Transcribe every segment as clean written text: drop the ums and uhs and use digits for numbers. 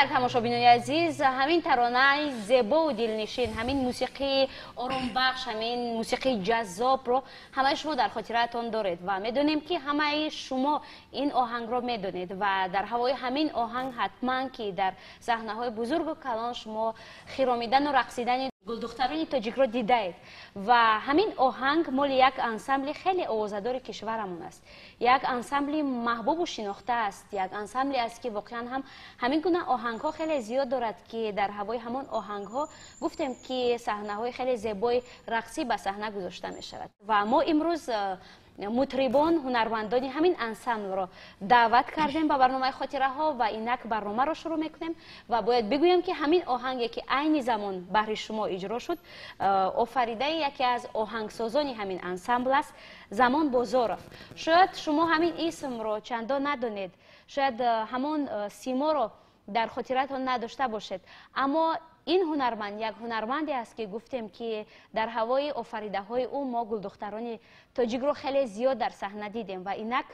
بر تماشابینان عزیز، همین ترانه زیبا و دلنشین، همین موسیقی آرام بخش، همین موسیقی جذاب رو همه شما در خاطرتان دارید و میدونیم که همه شما این آهنگ رو میدونید و در هوای همین آهنگ حتما که در صحنه های بزرگ و کلان شما خرامیدن و رقصیدن گلدختران تاجیک رو دیدید و همین آهنگ مال یک انسمبل خیلی آوازه‌دار کشورمون است، یک انسمبل محبوب و شناخته است، یک انسمبلی است که واقعا هم همین گونه آهنگ ها خیلی زیاد دارد که در هوای همان آهنگ ها گفتیم که صحنه های خیلی زیبای رقصی به صحنه گذاشته می شود و ما امروز مطربان هنرمندانی همین انسمبل را دعوت کردیم به برنامه خاطره ها و اینک برنامه را شروع میکنیم و باید بگویم که همین آهنگی که عین زمان بهر شما اجرا شد آفریده یکی از آهنگسازانی همین انسمبل است، زمان بازارف. شاید شما همین اسم را چندان ندانید، شاید همون سیما را در خاطرتان نداشته باشید، اما این هنرمند یک هنرمندی است که گفتیم که در هوای آفریده های او ما گلدختران تاجیک رو خیلی زیاد در صحنه دیدیم و اینک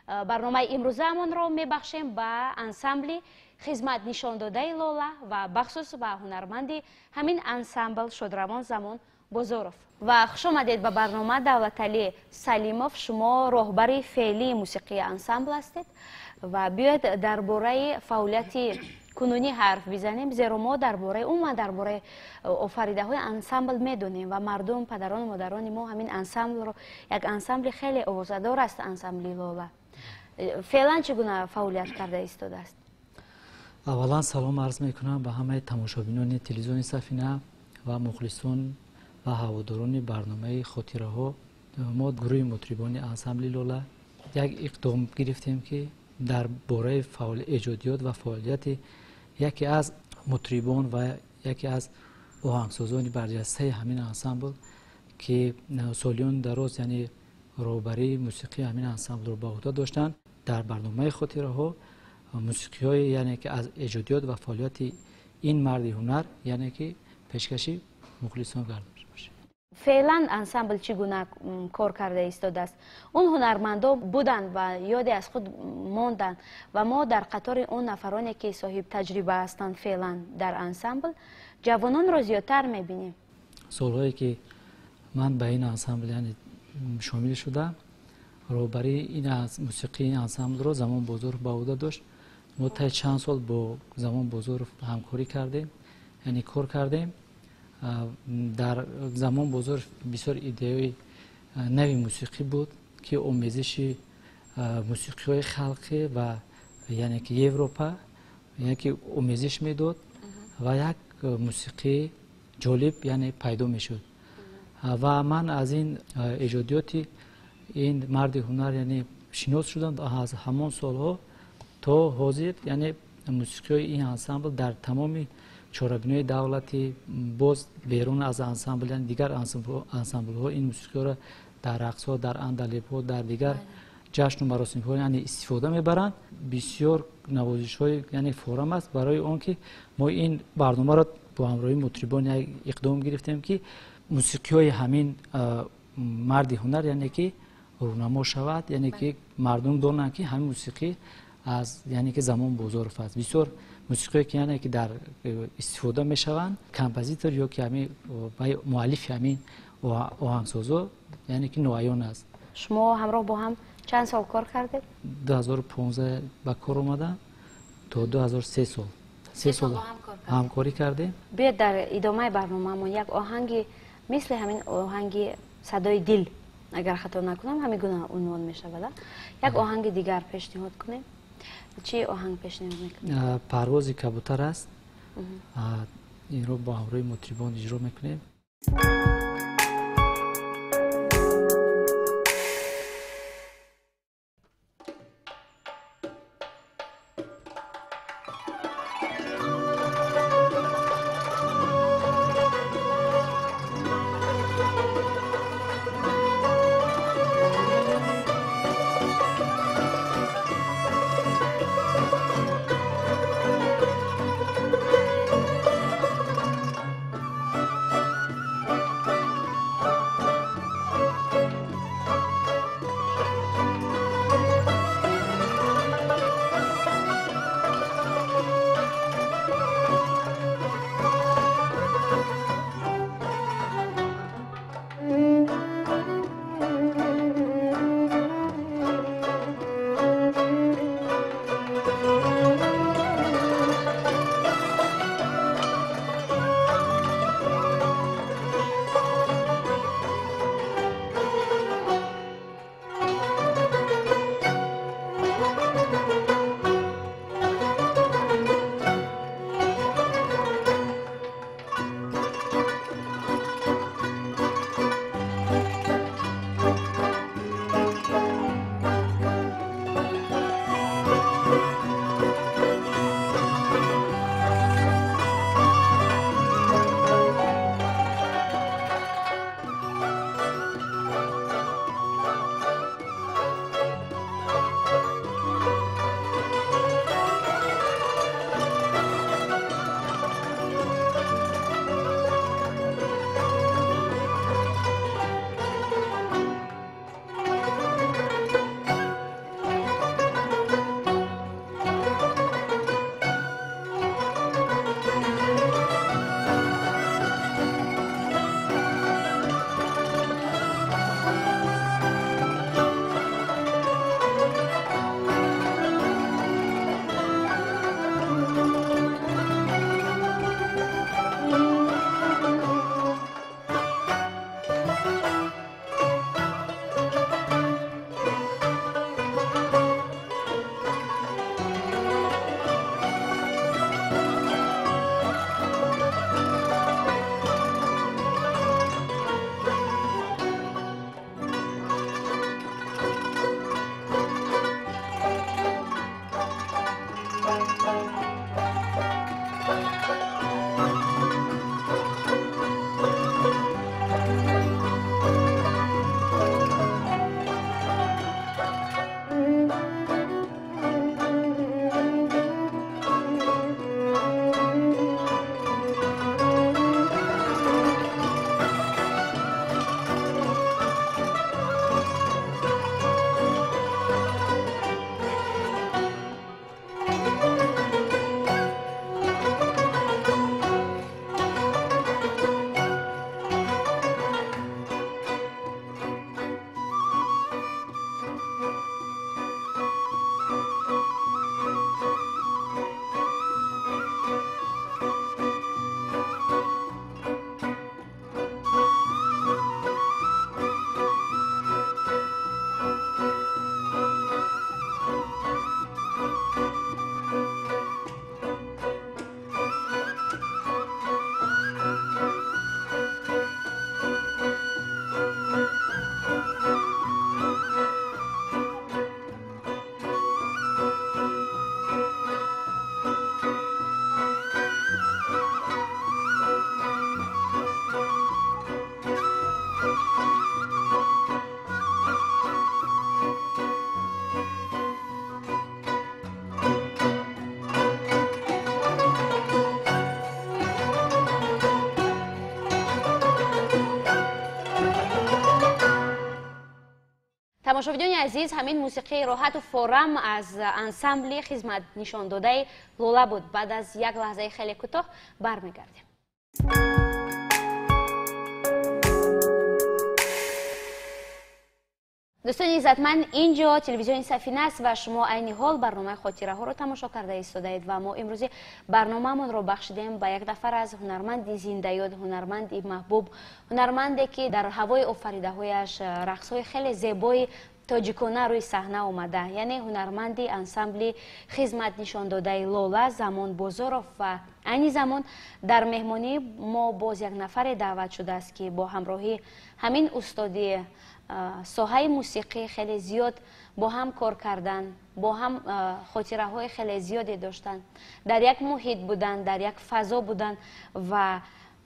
برنامه امروزمون رو میبخشیم به انسمبل خدمت نشان داده لاله و بخصوص به هنرمندی همین انسمبل شادروان زمان بازارف. و خوش آمدید به برنامه. دولتعلی سلیموف، شما راهبر فعلی موسیقی انسمبل هستید و بیاید درباره فعالیت کنونی حرف بزنیم، زیرا ما درباره اون و درباره آفریده های انسمبل میدونیم و مردم پدران و مادران ما همین انسمبل رو یک انسمبل خیلی آوازه‌دار است، انسمبل لاله. فعلا چگونه فعالیت کرده ایستاده است؟ اولا سلام عرض میکنم به همه تماشابینان تلویزیون سفینه و مخلصان و هواداران برنامه خاطره ها. ما گروه مطربان انسمبل لاله یک اقدام گرفتیم که در باره فعال ایجادیات و فعالیت یکی از مطربان و یکی از آهنگسازان برجسته همین انسمبل که سالیان دراز یعنی راهبری موسیقی همین انسمبل رو به عهده داشتن، در برنامه خاطره ها موسیقی های یعنی که از ایجادیات و فعالیت این مرد هنر یعنی که پیشکشی مخلصان گردش باشه. فعلا انسمبل چگونه کار کرده ایستاده است؟ اون هنرمندا بودند و یادی از خود ماندند و ما در قطار اون نفرانی که صاحب تجربه هستند فعلا در انسمبل جوانان را زیادتر میبینیم. سالهایی که من به این انسمبل یعنی شامل شدم، راهبری این از موسیقی این انسمبل رو زمان بزرگ به عهده داشت. ما تا چند سال با زمان بزرگ همکاری کردیم، یعنی کار کردیم. در زمان بزرگ بسیار ایده نوی موسیقی بود که آمیزش موسیقی های خلقی و یعنی که اروپا یعنی که آمیزش میداد و یک موسیقی جالب یعنی پیدا میشد و من از این ایجادیات این مرد هنر یعنی شناس شدم از همان سالها تا حاضر. یعنی موسیقی این انسمبل در تمام چهاربینای دولتی باز بیرون از انسمبل یعنی دیگر انسمبل ها این موسیقی را در رقص ها، در اندلیب ها، در دیگر جشن و مراسم ها یعنی استفاده میبرند. بسیار نوازش های یعنی فورم است برای آن که ما این برنامه را با همراهی مطربان یک اقدام گرفتیم که موسیقی های همین مرد هنر یعنی که رونما شود، یعنی که مردم دانند که همین موسیقی از یعنی که زمان بزرگ است. بسیار موسیقی که یعنی که در استفاده میشوند کمپوزیتور یا که همین مؤلف همین آهنگسازا یعنی که نوعیان است. شما همراه با هم چند سال کار کردید؟ 2015 به کار اومدم تا 2003 سال. 3 سال همکاری کردیم. بیاید در ادامه برنامه‌مون یک آهنگی مثل همین آهنگ صدای دل اگر خطا نکنم همین گونه عنوان میشه بله؟ یک آهنگ دیگر پیشنهاد کنیم. چی آهنگ پیشنهاد میکنیم؟ پرواز کبوتر است. این رو با همراه مطربان اجرا میکنیم. тамошобинони азиз, ҳамин мусиқии роҳату форам аз ансамбли хизмат нишондодаи Лола буд. баъд аз як лаҳзаи хеле кӯтоҳ бармегардем. дӯстони иззатманд, инҷо телевизиони Сафина аст ва шумо айни ҳол барномаи хотираҳоро тамошо карда истодаед ва мо имрӯзи барномаамонро бахшидем ба як нафар аз ҳунарманди зиндаёд, ҳунарманди маҳбуб, ҳунарманде ки дар ҳавои офаридаҳояш рақсҳои хеле зебои тоҷикона рӯи саҳна омада, яъне ҳунарманди ансамбли хизмат нишондодаи Лола Замон Бозоров. ва айни замон дар меҳмонӣ мо боз як нафаре даъват шудааст ки бо ҳамроҳи ҳамин устоди соҳаи мусиқӣ хеле зиёд бо ҳам кор кардан, бо ҳам хотираҳои хеле зиёде доштанд, дар як муҳит буданд, дар як фазо буданд ва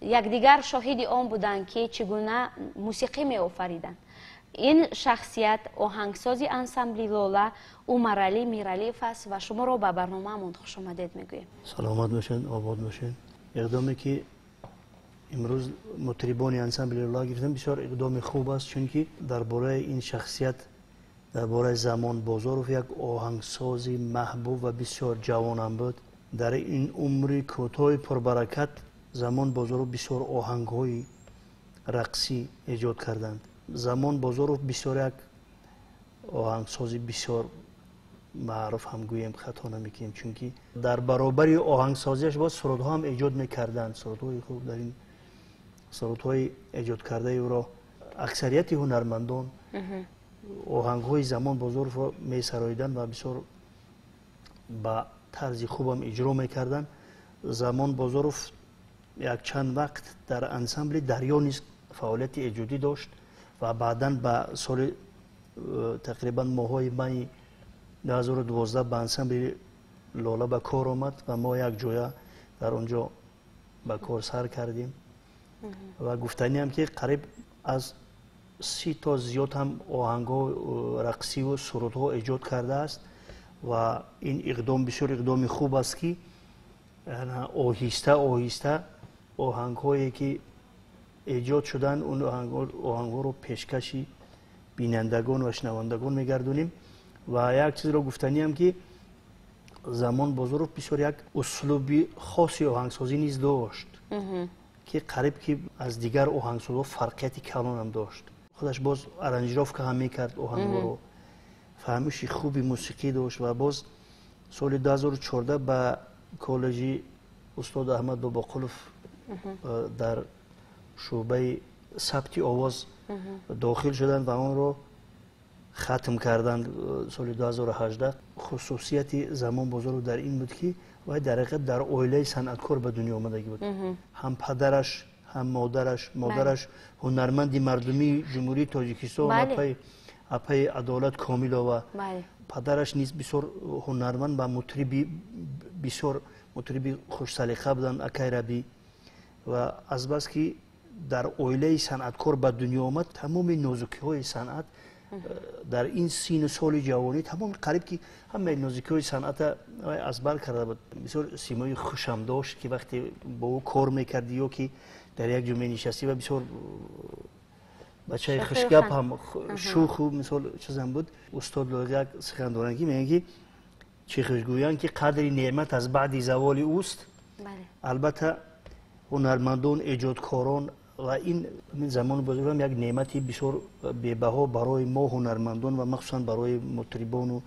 якдигар шоҳиди он буданд ки чӣ гуна мусиқӣ меофариданд. ин шахсият оҳангсози ансамбли Лола Умар Али Миралиев аст ва шуморо ба барномаамон хушомадед мегӯем. саломат бошед, обод бошед. иқдоме ки имрӯз мутрибони ансамбли Лола гирифтам бисёр иқдоми хуб аст, чунки дар бораи ин шахсият, дар бораи Замон Бозоров як оҳангсози маҳбуб ва бисёр ҷавонам буд. дар ин умри кӯтоҳи пурбаракат Замон Бозоров бисёр оҳангҳои рақсӣ эҷод карданд. Замон Бозоров бисёр як оҳангсози бисёр маъруф ҳам гӯем хато намекунем, чунки дар баробари оҳангсозиаш боз сурудҳо ҳам эҷод мекарданд. сурудҳои хуб дар ин сурудҳои эҷодкардаи ӯро аксарияти ҳунармандон оҳангҳои Замон Бозоровро месароиданд ва бисёр ба тарзи хубам иҷро мекарданд. Замон Бозоров якчанд вақт дар ансамбли Дарё низ фаъолияти эҷодӣ дошт ва баъдан ба соли тақрибан моҳҳои майи 2012 ба ансамбли Лола ба кор омад ва мо як ҷоя дар он ҷо ба кор сар кардем ва гуфтаниам ки қариб аз 30 то зиёд ҳам оҳангҳо рақсиву сурудҳо эҷод кардааст ва ин иқдом бисёр иқдоми хуб аст ки оҳиста оҳиста оҳангҳое ки эҷод шуданд он оҳангҳоро пешкаши бинандагон ва шунавандагон мегардонем. ва як чизро гуфтаниам ки Замон Бозоров бисёр як услуби хоси оҳангсозӣ низ дошт ки қариб ки аз дигар оҳангсозҳо фарқияти калонам дошт. худаш боз аранҷировка ҳам мекард оҳангҳоро, фаҳмиши хуби мусиқӣ дошт ва боз соли 2014 ба коллеҷи устод Аҳмад Бобоқулов дар шӯъбаи сабти овоз дохил шуданд ва онро хатм карданд соли 2018. хусусияти Замон Бозоров дар ин буд ки вай дар ҳақиқат дар оилаи санъаткор ба дунё омадаги буд. ҳам падараш ҳам модараш ҳунарманди мардумии ҷумҳурии Тоҷикистон апаи Адолат Комилова, падараш низ бисёр ҳунарманд ва мутриби бисёр мутриби хушсалиқа буданд, Акай Рабӣ. ва азбас ки дар оилаи санъаткор ба дунё омад, тамоми нозукиҳои санъат дар ин сину соли ҷавонӣ тамоми қариб ки ҳамаи нозукиҳои санъата аз бар карда буд. бисёр симои хушам дошт ки вақте бо ӯ кор мекардӣ ё ки дар як ҷо менишастӣ ва бисёр бачаи хушгап ҳам шӯху мисол чизам буд. устод лоиқ як сухан доранд ки мегӯянд ки чӣ хушгӯянд ки қадри неъмат аз баъди заволи ӯст. албатта ҳунармандон, эҷодкорон ва ин Замон Бозоров ҳам як неъмати бисёр бебаҳо барои мо ҳунармандон ва махсусан барои мутрибону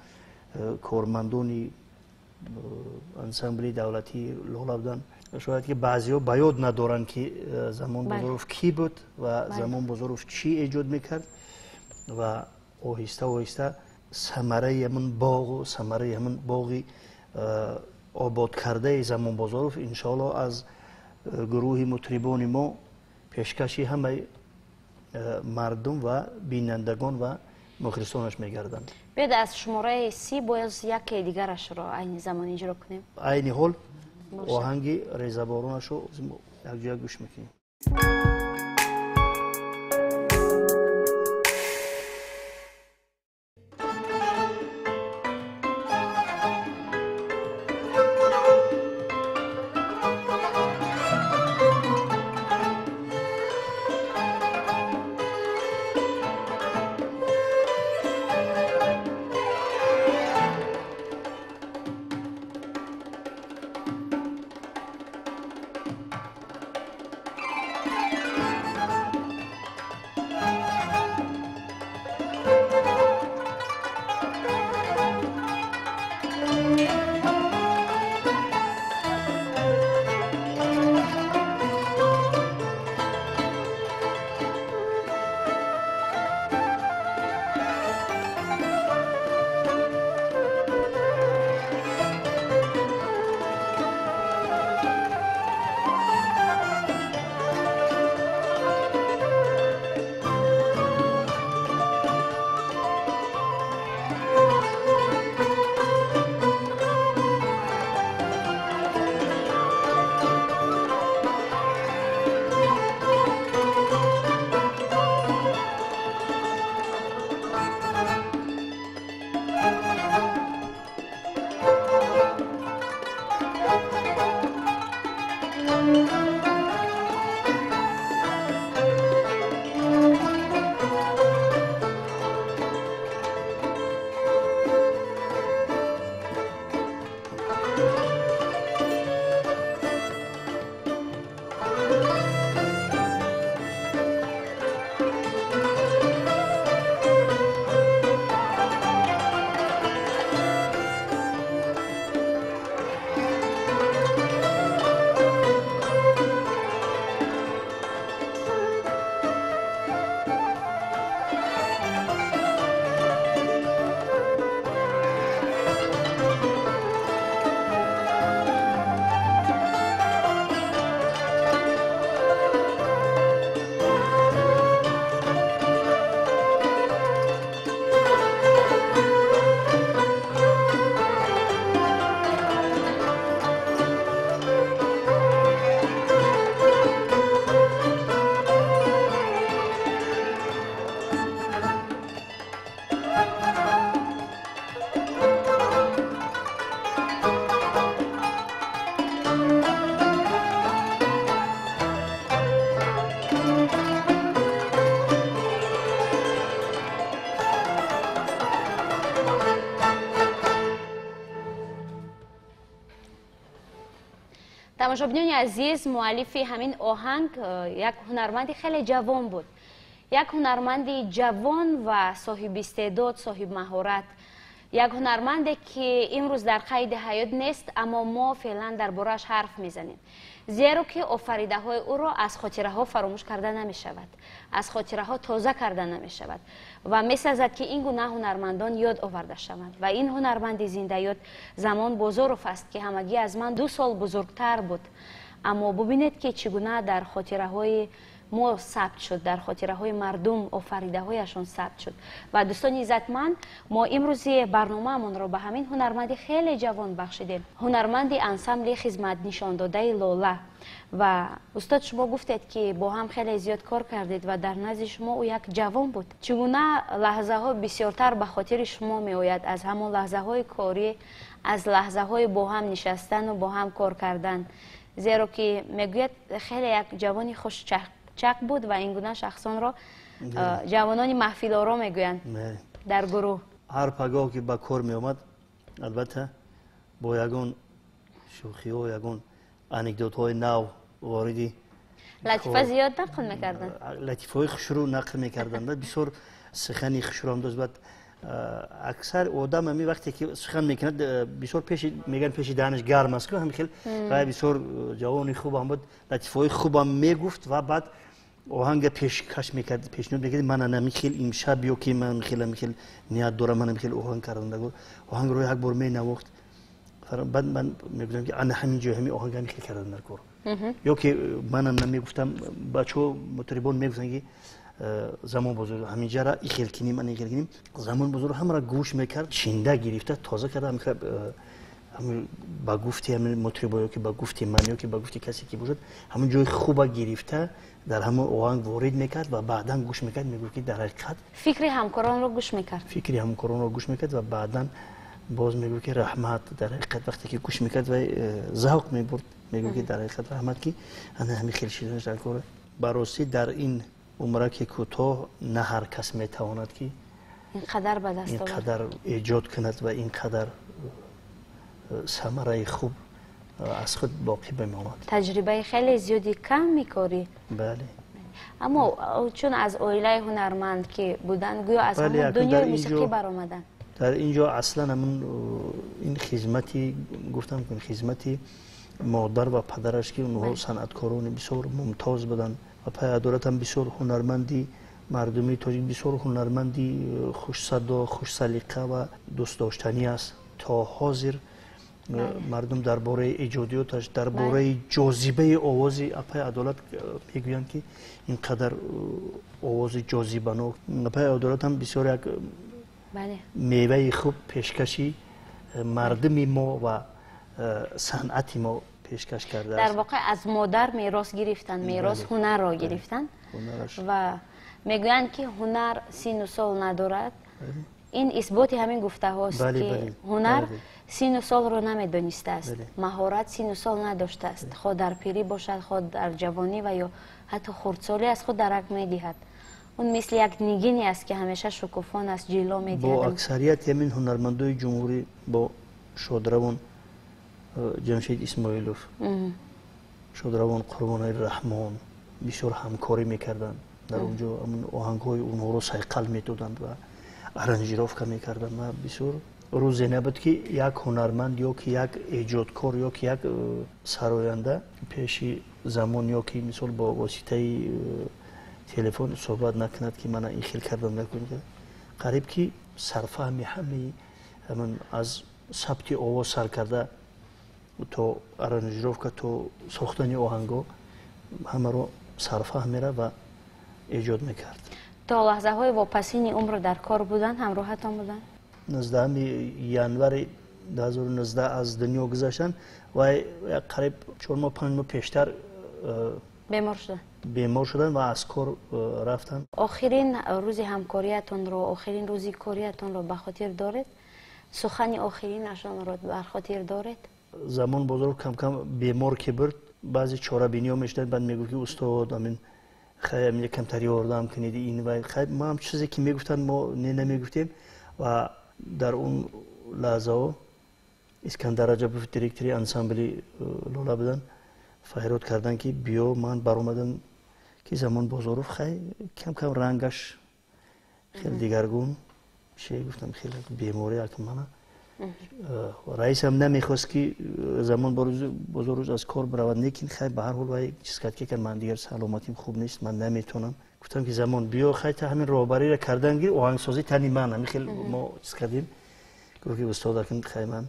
кормандони ансамбли давлатии Лола буданд. шояд ки баъзиҳо ба ёд надоранд ки Замон Бозоров кӣ буд ва Замон Бозоров чӣ эҷод мекард ва оҳиста оҳиста самараи ҳамон боғу самараи ҳамон боғи ободкардаи Замон Бозоров иншоалло аз гурӯҳи мутрибони мо пешкаши ҳамаи мардум ва бинандагон ва мухлисонаш мегарданд. биёед аз шумораи 30 бояз яке дигарашро айни замон иҷро кунем. айни ҳол оҳанги резаборонашро якҷоя гӯш мекунем. тамошобинёни азиз, муаллифи ҳамин оҳанг як ҳунарманди хеле ҷавон буд. як ҳунарманди ҷавон ва соҳибистеъдод, соҳибмаҳорат. як ҳунарманде ки имрӯз дар қайди ҳаёт нест, аммо мо феълан дар борааш ҳарф мезанем. зеро ки офаридаҳои ӯро аз хотираҳо фаромӯш карда намешавад, аз хотираҳо тоза карда намешавад ва месазад ки ин гуна ҳунармандон ёд оварда шаванд. ва ин ҳунарманди зиндаёд Замон Бозоров аст, ки ҳамагӣ аз ман 2 сол бузургтар буд, аммо бубинед ки чӣ гуна дар хотираҳои мо сабт шуд, дар хотираҳои мардум офаридаҳояшон сабт шуд. ва дӯстони иззатманд, мо имрӯзи барномаамонро ба ҳамин ҳунарманди хеле ҷавон бахшидем, ҳунарманди ансамбли хизматнишондодаи Лола. ва устод, шумо гуфтед ки бо ҳам хеле зиёд кор кардед ва дар назди шумо ӯ як ҷавон буд. чӣ гуна лаҳзаҳо бисёртар ба хотири шумо меояд аз ҳамон лаҳзаҳои корӣ, аз лаҳзаҳои бо ҳам нишастану бо ҳам кор кардан. зеро ки мегӯяд хеле як ҷавони хушчақ буд ва ин гуна шахсонро ҷавонони маҳфилоро мегӯянд дар гурӯҳ. ҳар пагоҳ ки ба кор меомад, албатта бо ягон шӯхиҳо, ягон анекдотҳои нав вориди латифа зиёд нақл мекарданд. латифаҳои хушрӯ нақл мекарданд. бисёр сухани хушрӯам дошт. баъд аксар одам ами вақте ки сухан мекунад бисёр мегӯянд пеши даҳанаш гарм аст. ҳамин хел бисёр ҷавони хубам буд, латифаҳои хубам мегуфт ва баъд оҳанга пешкаш мекард, пешниҳод мекард, ман ҳамин хел имшаб ё ки ман ҳамин хел ният дорам, ман ҳамин хел оҳанг кардам. оҳангро як бор менавохт. баъд ман мегӯям ки ана ҳамин ҷои ҳамин оҳанг ҳамин хел кардам дар кор. ё ки манам намегуфтам, бачаҳо мутрибон мегуфтанд ки Замон Бозоров ҳаминҷара ихел кинем, ана ихел кинем. Замон Бозоров ҳамаро гӯш мекард, чинда гирифта тоза карда ба гуфти ҳамин мутрибо ё ки ба гуфти ман ё ки ба гуфти касе ки бошад ҳамин ҷои хуба гирифта дар ҳамон оҳанг ворид мекард ва баъдан гӯш мекард. мегӯфт ки дар ҳақиқат фикри ҳамкоронро гӯш мекард. фикри ҳамкоронро гӯш мекард ва баъдан боз мегӯфт ки раҳмат дар ҳақиқат вақте ки гӯш мекард ва завқ мебурд. мегӯфт ки дар ҳақиқат раҳмат ки ана ҳамин хел шиданаш дар кор. барости дар ин умраки кӯтоҳ на ҳар кас метавонад ки инқадар ба даст инқадар эҷод кунад ва инқадар самараи хуб аз худ боқӣ бимонад. таҷрибаи хеле зиёди кам мекорӣ. бале. аммо чун аз оилаи ҳунарманд ки буданд, гӯё аз ҳамон дунёи мусиқӣ баромаданд. дар ин ҷо аслан ҳамн ин хизмати гуфтам ки хизмати модар ва падараш ки онҳо санъаткорони бисёр мумтоз буданд ва пай адолатам бисёр ҳунарманди мардуми тоҷик, бисёр ҳунарманди хушсадо, хушсалиқа ва дӯстдоштанӣ аст. то ҳозир мардум дар бораи эҷодиёташ, дар бораи ҷозибаи овози апай адолат мегӯянд ки ин қадар овози ҷозибанок. апай адолат ҳам бисёр як меваи хуб пешкаши мардуми мо ва санъати мо пешкаш кардааст. дар воқеъ аз модар мерос гирифтанд, мерос ҳунарро гирифтанд ва мегӯянд ки ҳунар сину сол надорад. ин исботи ҳамин гуфтаҳост ки ҳунар сину солро намедонистааст, маҳорат сину сол надоштааст. хо дар пирӣ бошад, хо дар ҷавонӣ ва ё ҳатто хурдсолӣ аз худ дарак медиҳад. он мисли як нигини аст ки ҳамеша шукуфон аст, ҷило медиҳад. бо аксарияти ҳамин ҳунармандои ҷумҳурӣ, бо шодравон ҷамшид исмоилов, шодравон Қурбонаи Раҳмон бисёр ҳамкорӣ мекарданд. дар он ҷо оҳангҳои онҳоро сайқал медоданд ва аранҷировка мекарданд ва бисёр рӯзе набуд ки як ҳунарманд ё ки як эҷодкор ё ки як сароянда пеши замон ё ки мисол бо воситаи телефон суҳбат накунад ки мана ин хел кардам накунад. қариб ки сарфаҳми ҳамаи аз сабти овоз сар карда то аранҷировка то сохтани оҳангҳо ҳамаро сарфаҳм мера ва эҷод мекард. то лаҳзаҳои вопасини умр дар кор буданд, ҳамроҳатон буданд? 19 январи 2019 аз дунё гузаштанд ва қариб 4-5 моҳ пештар бемор шуданд ва аз кор рафтанд. охирин рӯзи ҳамкориятонро, охирин рӯзи кориятонро ба хотир доред? сухани охиринашонро бар хотир доред? Замон Бозоров кам-кам бемор ки бурд, баъзе чорабиниҳо мешуданд, баъд мегуфт ки устод хай якамтар ёрдам кунед ин ва хай мо ҳам чизе ки мегуфтанд мо намегуфтем ва дар он лаҳзаҳо Искандар Раҷабов директори ансамбли Лола буданд. فهرود کردن که بیا من برآمدم که زمان بازاروف خیلی کم کم رنگش خیلی دیگرگون میشه، گفتم خیلی بیماری اکم منه. رئیس هم نمیخواست که زمان بازاروف از کار برود، لیکن خیلی به هر حال وای چیز کرد که من دیگر سلامتیم خوب نیست، من نمیتونم. گفتم که زمان بیا خیلی همین راهبری را کردن گیر آهنگسازی تنی من همین خیلی ما چیز کردیم. گفت که استاد اکن خیلی من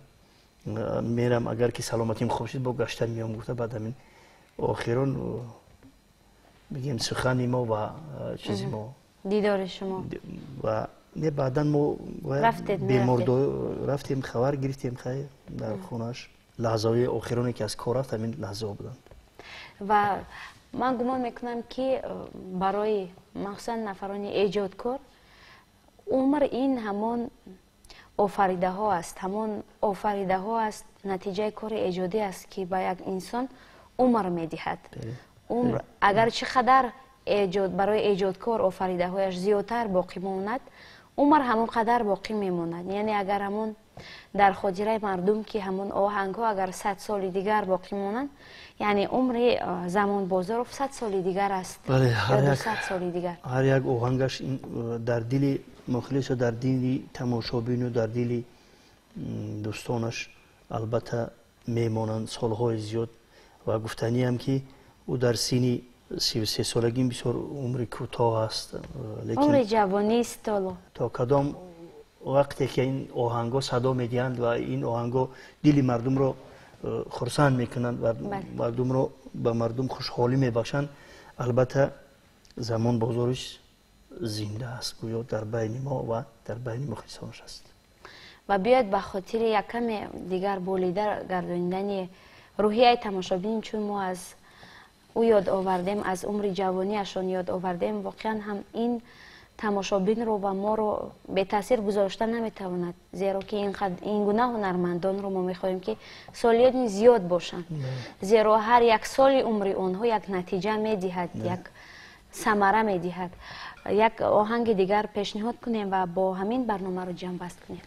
میرم اگر که سلامتیم خوب شد با گشتن میام. گفته بعد همین آخران بگیم سخنی ما و چیزی ما دیدار شما و نه بعدا ما رفتیم خبر گرفتیم خیلی در خونش. لحظه آخرانی که از کار رفت همین لحظه بودن و من گمان میکنم که برای مخصوصا نفران ایجادکار عمر این همون آفریده ها است، همون آفریده ها است، نتیجه کار ایجادی است که با یک انسان عمر میدهد. عمر اگر چقدر برای ایجادکار آفریده هایش زیادتر باقی ماند، عمر همون قدر باقی میماند. یعنی اگر همون در خاطره مردم که همون آهنگ ها اگر 100 سال دیگر باقی مانند، یعنی عمر زمان بازاروف 100 سال دیگر است. بله، یا 200 سال دیگر. هر یک آهنگش در دل مخلص و در دل تماشابین و در دل دوستانش البته میمانند سالهای زیاد. و گفتنی هم که او در سینی 33 سالگی بسیار عمر کوتاه است، عمر جوانی است. تا کدام وقتی که این آهنگا صدا میدهند و این آهنگا دل مردم رو خرسند میکنند و مردم رو به مردم خوشحالی میبخشند، البته زمان بازارش زنده است، گویا در بین ما و در بین مخلصانش است. و بیاید به خاطر یک کم دیگر بولیده گرداندن روحیه تماشابین، چون ما از او یاد آوردیم، از عمر جوانیشان یاد آوردیم، واقعا هم این تماشابین رو و ما رو به تاثیر گذاشته نمیتواند، زیرا که این گونه هنرمندان رو ما میخواهیم که سالیات زیاد باشند، زیرا هر یک سال عمر آنها یک نتیجه میدهد، یک ثمره میدهد. یک آهنگ دیگر پیشنهاد کنیم و با همین برنامه رو جمع بست کنیم.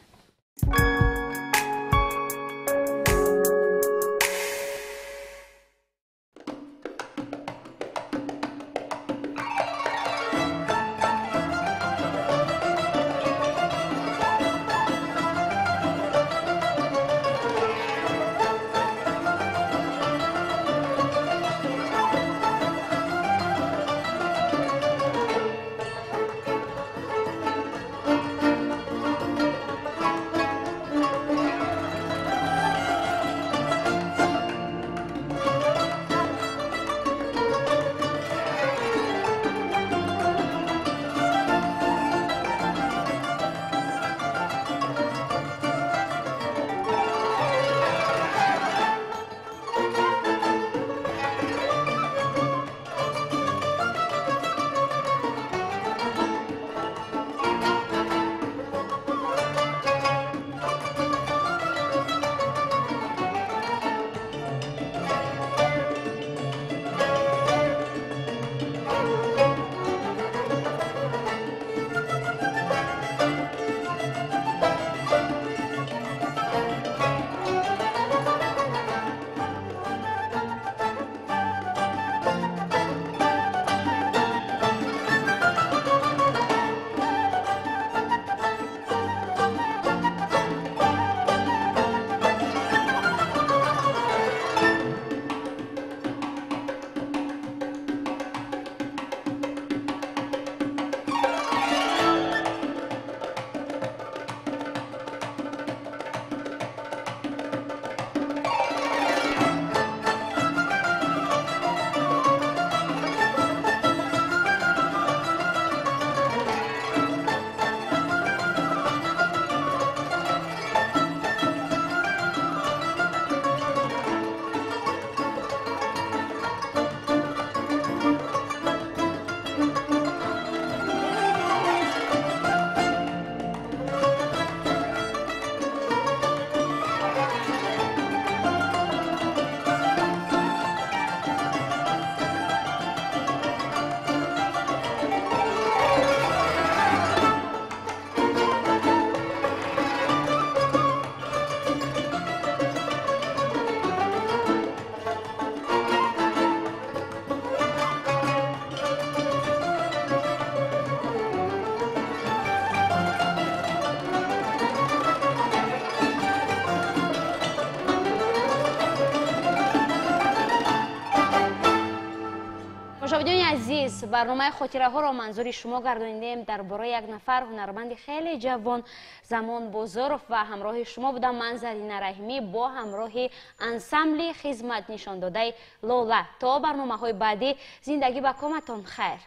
برنامه خاطره ها را منظور شما گردانیدیم. درباره یک نفر هنرمند خیلی جوان زمان بزرگ و همراه شما بودم. من زرینه رحیمی با همراه انسمبل خدمت نشان داده لولا. تا برنامه های بعدی زندگی با کامتان خیر.